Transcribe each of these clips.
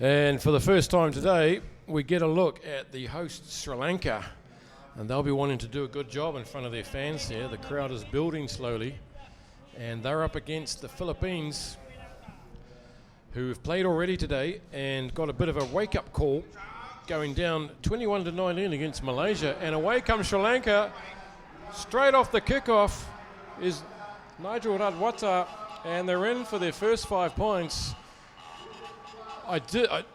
And for the first time today, we get a look at the host Sri Lanka, and they'll be wanting to do a good job in front of their fans here. The crowd is building slowly, and they're up against the Philippines, who have played already today and got a bit of a wake-up call, going down 21-19 against Malaysia. And away comes Sri Lanka. Straight off the kickoff is Nigel Radwata, and they're in for their first 5 points.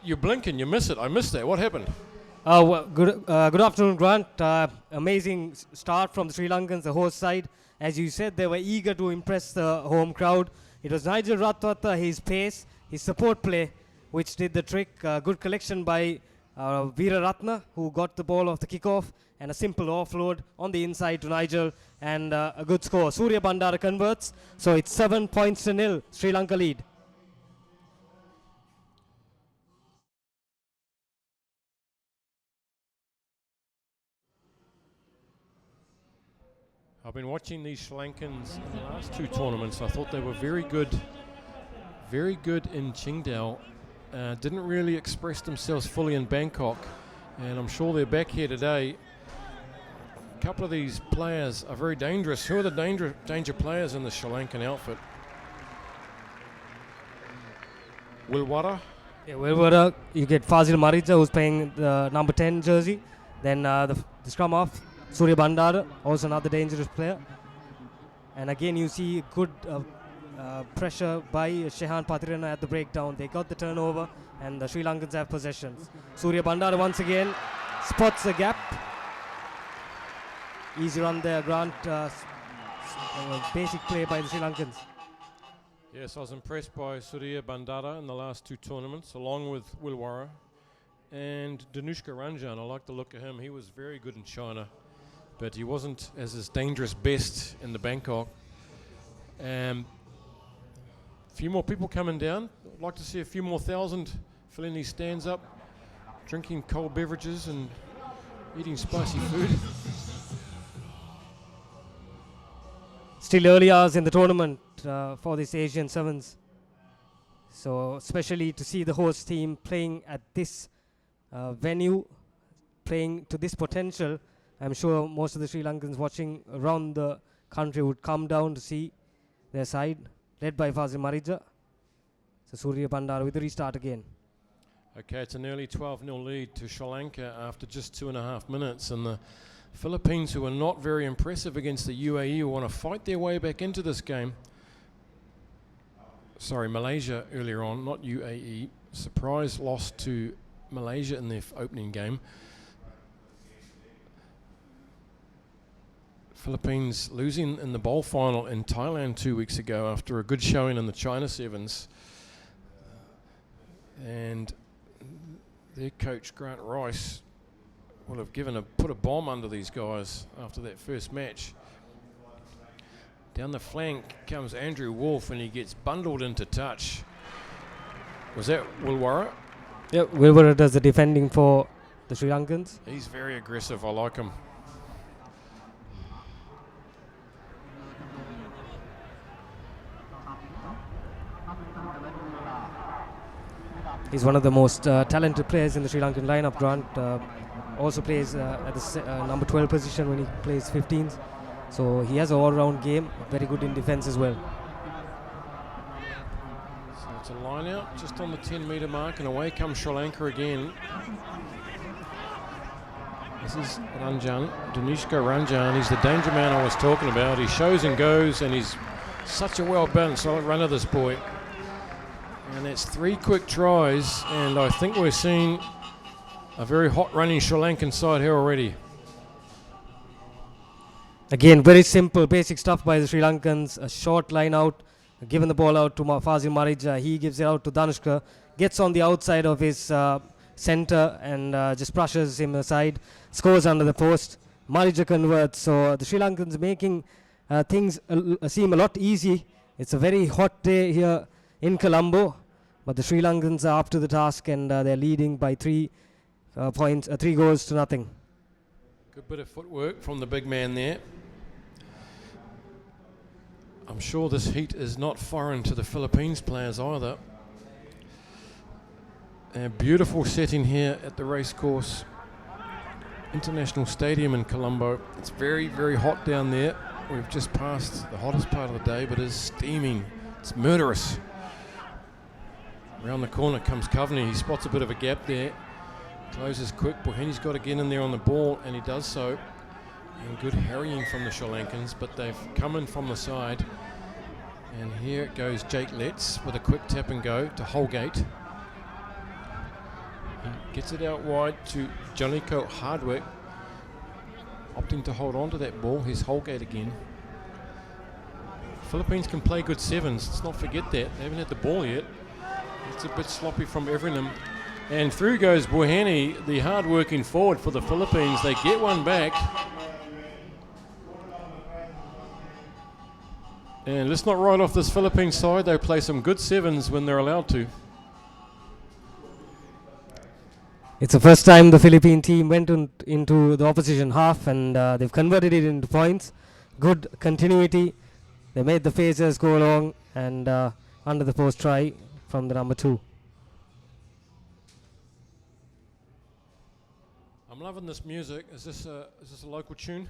You're blinking, you miss it. I missed that. What happened? Good afternoon, Grant. Amazing start from the Sri Lankans, the host side. As you said, they were eager to impress the home crowd. It was Nigel Radwata, his pace, his support play, which did the trick. Good collection by Veera Ratna, who got the ball off the kickoff, and a simple offload on the inside to Nigel, and a good score. Surya Bandara converts, so it's 7 points to 0, Sri Lanka lead. I've been watching these Sri Lankans in the last 2 tournaments. I thought they were very good in Qingdao. Didn't really express themselves fully in Bangkok, and I'm sure they're back here today. A couple of these players are very dangerous. Who are the danger players in the Sri Lankan outfit? Wilwara? Yeah, Wilwara, you get Fazil Marija, who's playing the number 10 jersey. Then the scrum off, Surya Bandara, also another dangerous player. And again, you see good pressure by Shehan Patirana at the breakdown. They got the turnover, and the Sri Lankans have possessions. Surya Bandara once again spots a gap. Easy run there, Grant. Basic play by the Sri Lankans. Yes, I was impressed by Surya Bandara in the last 2 tournaments, along with Wilwara. And Danushka Ranjan, I like the look of him. He was very good in China, but he wasn't as his dangerous best in the Bangkok. A few more people coming down. I'd like to see a few more thousand filling these stands up, drinking cold beverages and eating spicy food. Still early hours in the tournament for this Asian Sevens. So especially to see the host team playing at this venue, playing to this potential, I'm sure most of the Sri Lankans watching around the country would come down to see their side, led by Fazil Marija. So Surya Bandara with the restart again. Okay, it's an early 12-0 lead to Sri Lanka after just 2.5 minutes, and the Philippines, who are not very impressive against the UAE, will want to fight their way back into this game. Sorry, Malaysia earlier on, not UAE. Surprise loss to Malaysia in their opening game. Philippines losing in the bowl final in Thailand 2 weeks ago after a good showing in the China Sevens. And their coach, Grant Rice, will have put a bomb under these guys after that first match. Down the flank comes Andrew Wolf, and he gets bundled into touch. Was that Wilwara? Yep, Wilwara does the defending for the Sri Lankans. He's very aggressive. I like him. He's one of the most talented players in the Sri Lankan lineup, Grant. Also plays at the number 12 position when he plays 15s. So he has an all-round game, very good in defense as well. So it's a line out just on the 10-meter mark, and away comes Sri Lanka again. This is Ranjan, Danushka Ranjan. He's the danger man I was talking about. He shows and goes, and he's such a well-balanced runner, this boy. And it's 3 quick tries, and I think we're seeing a very hot running Sri Lankan side here already. Again, very simple, basic stuff by the Sri Lankans. A short line out, giving the ball out to Fazil Marija. He gives it out to Danushka, gets on the outside of his center and just brushes him aside, scores under the post. Marija converts. So the Sri Lankans making things seem a lot easy. It's a very hot day here in Colombo, but the Sri Lankans are up to the task, and they're leading by 3 goals to nothing. Good bit of footwork from the big man there. I'm sure this heat is not foreign to the Philippines players either. A beautiful setting here at the racecourse. International Stadium in Colombo. It's very, very hot down there. We've just passed the hottest part of the day, but it's steaming. It's murderous. Around the corner comes Coveney. He spots a bit of a gap there. Closes quick. Boheni's got to get in there on the ball, and he does so. And good harrying from the Sri Lankans, but they've come in from the side. And here it goes Jake Letts with a quick tap and go to Holgate. He gets it out wide to Jaliko Hardwick, opting to hold on to that ball. Here's Holgate again. Philippines can play good sevens. Let's not forget that. They haven't had the ball yet. It's a bit sloppy from Everingham. And through goes Boheni, the hard-working forward for the Philippines. They get one back. And let's not write off this Philippines side. They play some good sevens when they're allowed to. It's the first time the Philippine team went into the opposition half, and they've converted it into points. Good continuity. They made the phasers go along, and under the post try from the number 2. I'm loving this music. Is this a local tune?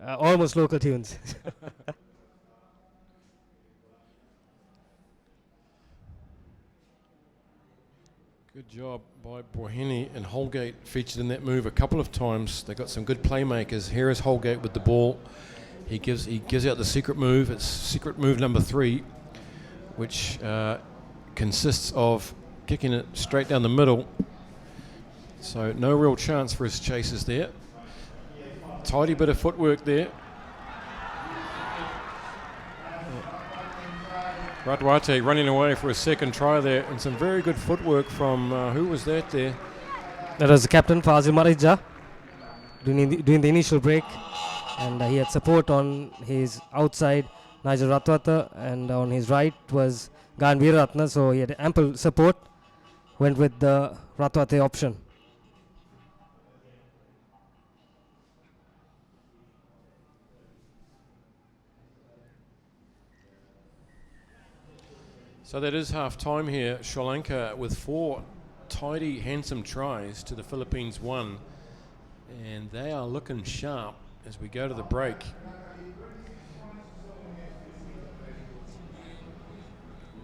Almost local tunes. Good job by Boheni, and Holgate featured in that move a couple of times. They got some good playmakers. Here is Holgate with the ball. He gives out the secret move. It's secret move number 3, which consists of kicking it straight down the middle. So no real chance for his chasers there. Tidy bit of footwork there. Radwate running away for a second try there, and some very good footwork from, who was that there? That was the captain, Fazil Marija, doing the initial break. And he had support on his outside, Nigel Ratwata, and on his right was Gan Veeratna, so he had ample support. Went with the Ratwate option. So that is half time here. Sri Lanka with 4 tidy, handsome tries to the Philippines 1. And they are looking sharp as we go to the break.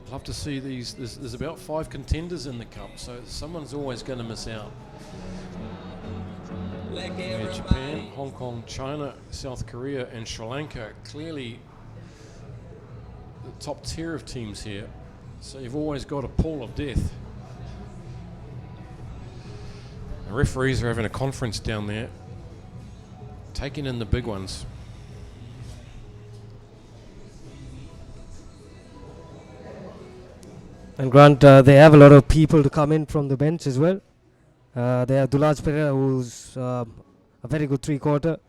Love to see these. There's about 5 contenders in the cup, so someone's always going to miss out. Japan, Hong Kong, China, South Korea, and Sri Lanka clearly the top tier of teams here. So you've always got a pool of death. The referees are having a conference down there, taking in the big ones. And Grant, they have a lot of people to come in from the bench as well. They have Dulaj Pereira, who's a very good 3-quarter,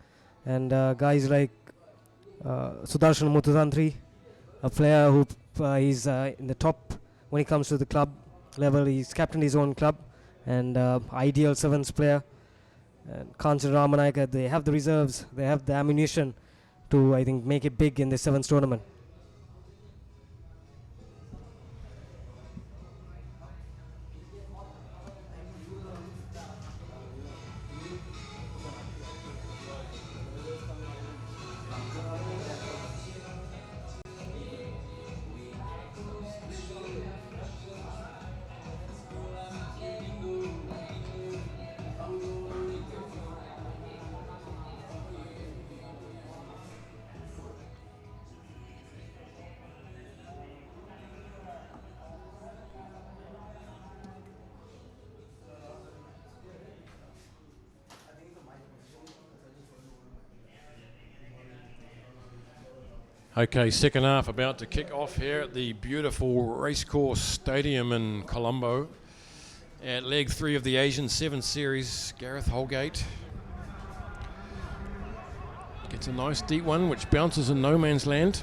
and guys like Sudarshan Mututantri, a player who is in the top when it comes to the club level. He's captained his own club, and ideal sevens player. And Kanchan Ramanayaka, they have the reserves, they have the ammunition to, I think, make it big in the sevens tournament. Okay, second half about to kick off here at the beautiful Racecourse Stadium in Colombo. At leg 3 of the Asian Sevens Series, Gareth Holgate gets a nice deep one which bounces in no man's land.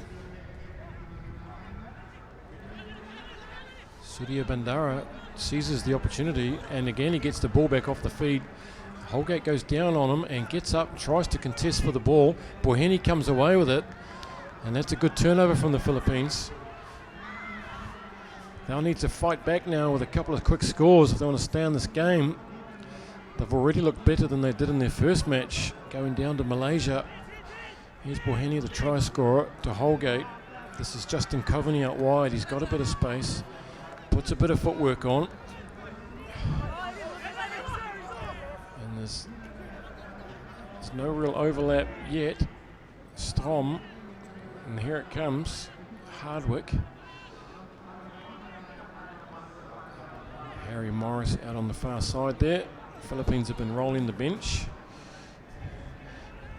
Sudhir Bandara seizes the opportunity, and again he gets the ball back off the feed. Holgate goes down on him and gets up, tries to contest for the ball. Boheni comes away with it, and that's a good turnover from the Philippines. They'll need to fight back now with a couple of quick scores if they want to stay in this game. They've already looked better than they did in their first match, going down to Malaysia. Here's Boheni, the try scorer, to Holgate. This is Justin Coveney out wide. He's got a bit of space, puts a bit of footwork on. And there's no real overlap yet. Strom, and here it comes, Hardwick. Harry Morris out on the far side there. Philippines have been rolling the bench.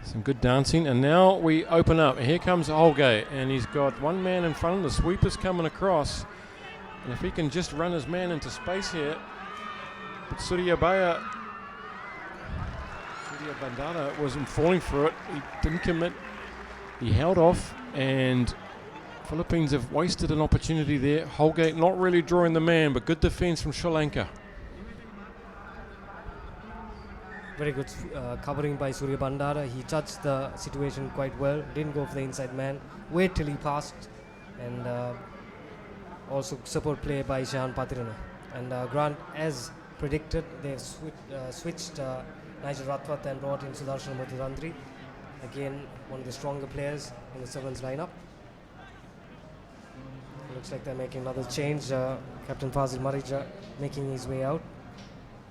Some good dancing, and now we open up. Here comes Holgate, and he's got one man in front of him. The sweeper's coming across, and if he can just run his man into space here, but Surya Bandara wasn't falling for it. He didn't commit. He held off, and Philippines have wasted an opportunity there. Holgate not really drawing the man, but good defense from Sri Lanka. Very good covering by Surya Bandara. He judged the situation quite well. Didn't go for the inside man. Wait till he passed. And also support play by Shahan Patirana. And Grant, as predicted, they've switched Nigel Rathwath and brought in Sudarshan Muthulandri. Again, one of the stronger players in the Sevens lineup. Looks like they're making another change. Captain Fazil Marija making his way out.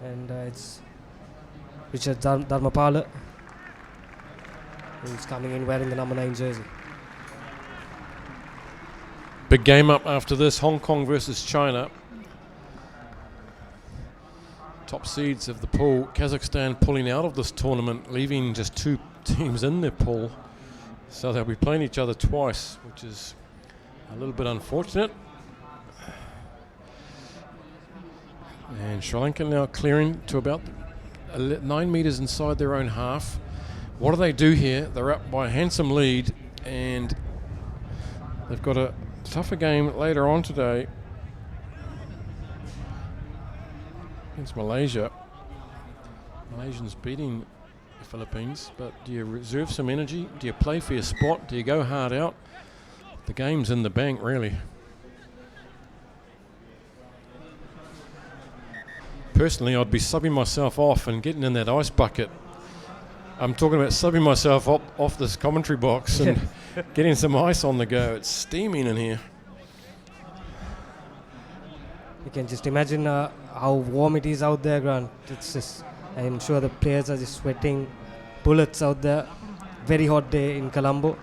And it's Richard Dharmapala, who's coming in wearing the number 9 jersey. Big game up after this, Hong Kong versus China. Top seeds of the pool. Kazakhstan pulling out of this tournament, leaving just 2 teams in their pool. So they'll be playing each other twice, which is a little bit unfortunate. And Sri Lanka now clearing to about 9 metres inside their own half. What do they do here? They're up by a handsome lead, and they've got a tougher game later on today against Malaysia. Malaysians beating the Philippines, but do you reserve some energy? Do you play for your spot? Do you go hard out? The game's in the bank, really. Personally, I'd be subbing myself off and getting in that ice bucket. I'm talking about subbing myself off this commentary box and getting some ice on the go. It's steaming in here. You can just imagine how warm it is out there, Grant. It's just, I'm sure the players are just sweating bullets out there. Very hot day in Colombo.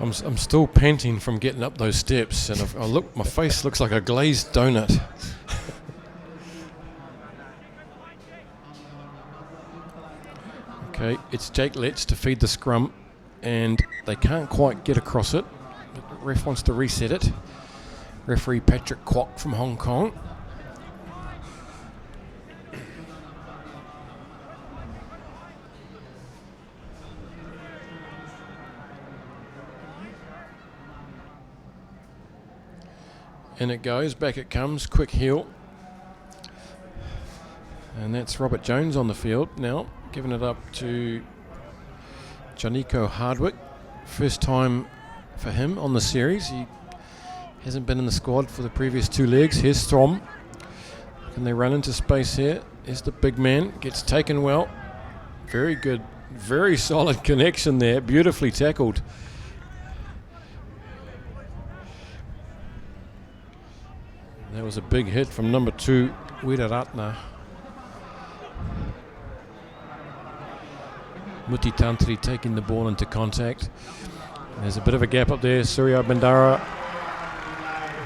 I'm still panting from getting up those steps, and my face looks like a glazed donut. Okay, it's Jake Letts to feed the scrum, and they can't quite get across it. The ref wants to reset it. Referee Patrick Kwok from Hong Kong. And it goes, back it comes, quick heel. And that's Robert Jones on the field now, giving it up to Janiko Hardwick. First time for him on the series. He hasn't been in the squad for the previous 2 legs. Here's Strom. Can they run into space here? Here's the big man, gets taken well. Very good, very solid connection there, beautifully tackled. That was a big hit from number 2, Weeraratna. Muti Tantri taking the ball into contact. There's a bit of a gap up there. Surya Bandara.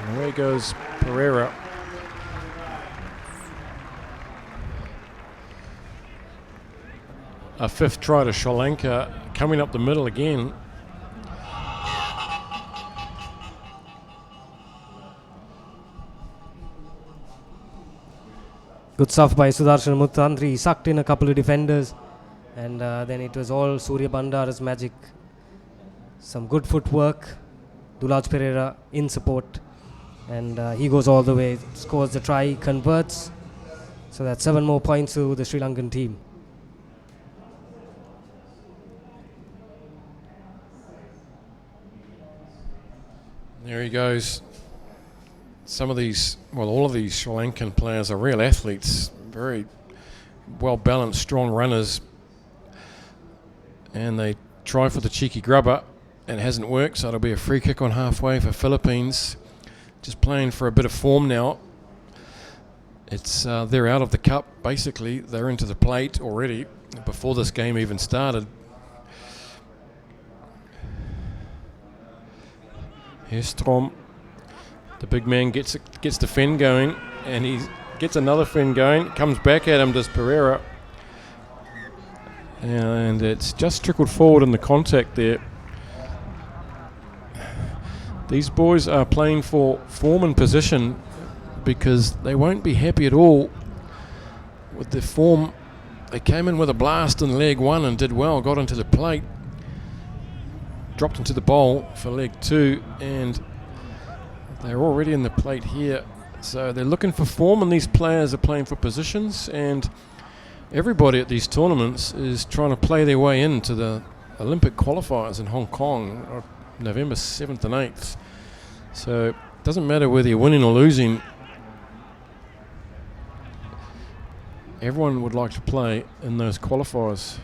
And away goes Pereira. A 5th try to Sri Lanka, coming up the middle again. Good stuff by Sudarshan Muthulandri. He sucked in a couple of defenders, and then it was all Surya Bandara's magic. Some good footwork. Dulaj Pereira in support, and he goes all the way, scores the try, converts. So that's 7 more points to the Sri Lankan team. There he goes. Some of these, well, all of these Sri Lankan players are real athletes, very well balanced, strong runners. And they try for the cheeky grubber, and it hasn't worked, so it'll be a free kick on halfway for Philippines. Just playing for a bit of form now. It's they're out of the cup, basically. They're into the plate already before this game even started. Here's Strom. The big man gets the fend going, and he gets another fend going. Comes back at him, does Pereira. And it's just trickled forward in the contact there. These boys are playing for form and position because they won't be happy at all with their form. They came in with a blast in leg one and did well, got into the plate, dropped into the bowl for leg two, and they're already in the plate here. So they're looking for form, and these players are playing for positions, and everybody at these tournaments is trying to play their way into the Olympic qualifiers in Hong Kong, November 7th and 8th. So it doesn't matter whether you're winning or losing. Everyone would like to play in those qualifiers.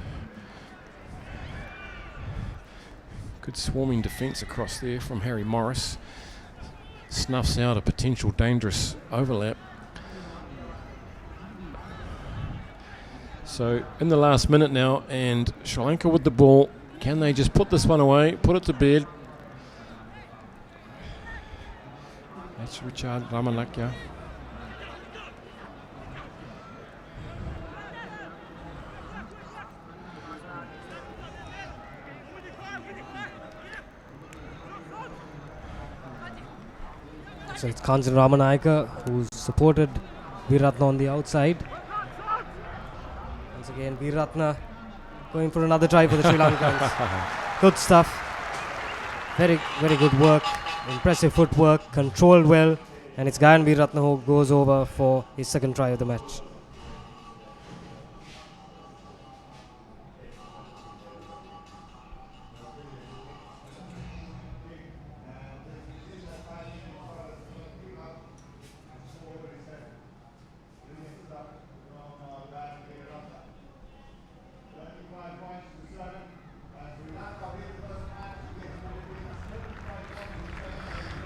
Good swarming defence across there from Harry Morris. Snuffs out a potential dangerous overlap. So in the last minute now, and Sri Lanka with the ball. Can they just put this one away, put it to bed? That's Richard Ramanakya. So it's Kanjan Ramanayaka who's supported Veeratna on the outside. Once again, Veeratna going for another try for the Sri Lankans. Good stuff. Very, very good work. Impressive footwork, controlled well. And it's Gayan Veeratna who goes over for his second try of the match.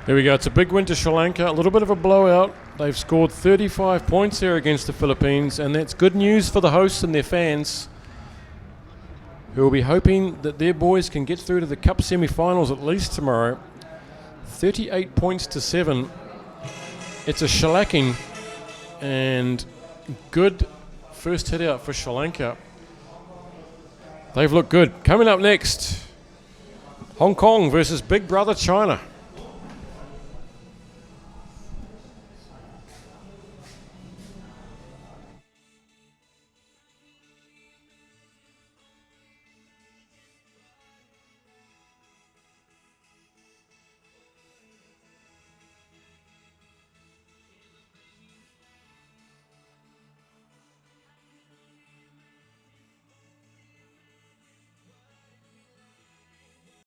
There we go. It's a big win to Sri Lanka. A little bit of a blowout. They've scored 35 points here against the Philippines, and that's good news for the hosts and their fans, who will be hoping that their boys can get through to the Cup semi-finals at least tomorrow. 38 points to 7. It's a shellacking, and good first hit out for Sri Lanka. They've looked good. Coming up next, Hong Kong versus Big Brother China.